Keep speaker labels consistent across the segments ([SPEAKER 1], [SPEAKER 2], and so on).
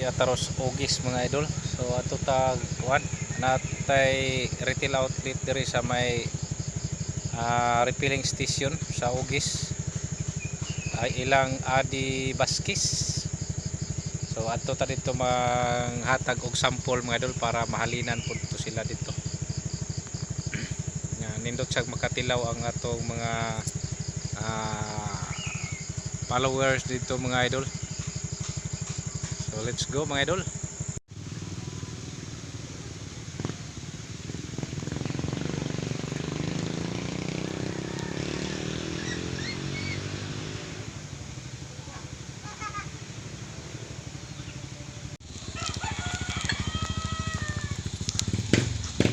[SPEAKER 1] ataros ogis mga idol. So ato tag kuan natay retail outlet diri sa may refilling station sa ogis ay ilang Adi Baskis. So ato ta dito manghatag og sample mga idol para mahalinan pud to sila dito. Nindot siya makatilaw ang atong mga followers dito mga idol. So let's go mga idol.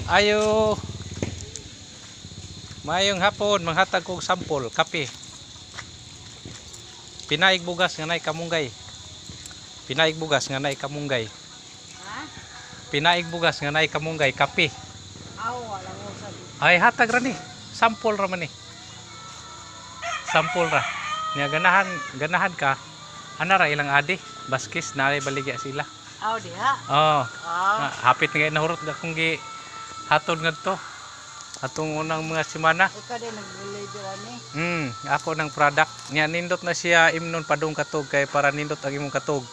[SPEAKER 1] Ayo. Mayong hapon manghatag kog sample kape. Pinaig bugas nga nay kamunggay. Pinaig bugas nga nay kamunggay. Ha? Pinaig bugas nga nay kamunggay kape. Aw wala mo sabi. Ay hatag ra ni. Sample ra man ni. Sample ra. Nya ganahan ka. Ana ra ilang Adi Baskis na baligya sila.
[SPEAKER 2] Aw diha.
[SPEAKER 1] Oh. Hapit nga nahurot akong gi hatod ngadto. Atong unang mga semana.
[SPEAKER 2] Ikaw din nag-deliver ani.
[SPEAKER 1] Ako ng product. Nya nindot na siya imnon padung katog kay para nindot ang imong katog.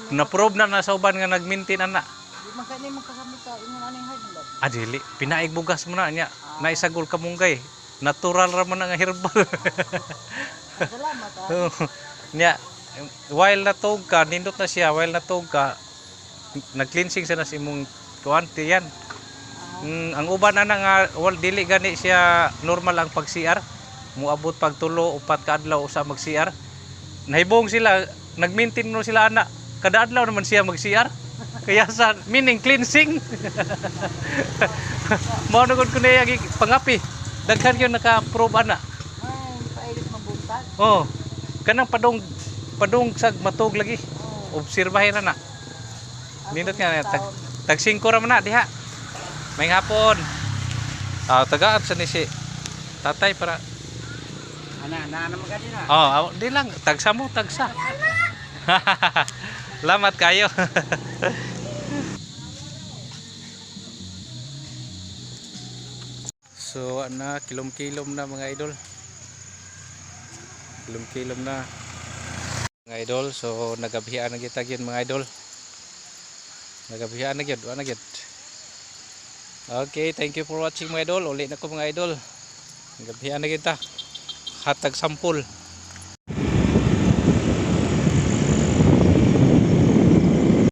[SPEAKER 1] Na-prove na sa uban nga nag-maintain ana.
[SPEAKER 2] Di man kani makasamit sa imong aning hardlock.
[SPEAKER 1] Dili, pinaig bugas mo na nya. Naisagol kamunggay. Natural ra man nga herbal.
[SPEAKER 2] Salamat
[SPEAKER 1] Nya while natog ka, nindot na siya while natog ka nag-cleansing sa nas imong kuante yan. Ang uban ana nga dili gani siya normal ang pag-CR. Muabot pag 3 o 4 ka adlaw usa mag-CR. Nahibong sila, nag-maintain no sila ana. Kada adlaw naman siya mag-CR. Kaya sa meaning cleansing. Mao na gud ko na pangapi. Daghan gyud naka-approve ana.
[SPEAKER 2] Ay, pailit mabuntag.
[SPEAKER 1] Oh. Kanang padung sag matug lagi. Obserbahin na. Nindot nga tag 5 ra man na diha. May hapon. Tagaan sa ni si tatay para
[SPEAKER 2] Ana naman gani na.
[SPEAKER 1] Di lang tagsa mo tagsa. Lamat kayo. So ana kilom-kilom na mga idol. Kilom-kilom na mga idol. So nagabihan na kita gyud mga idol. Nagabihan na gyud, ana gyud. Okay, thank you for watching mga idol. Uli na ko mga idol. Gabihan na kita. Hatag sampol.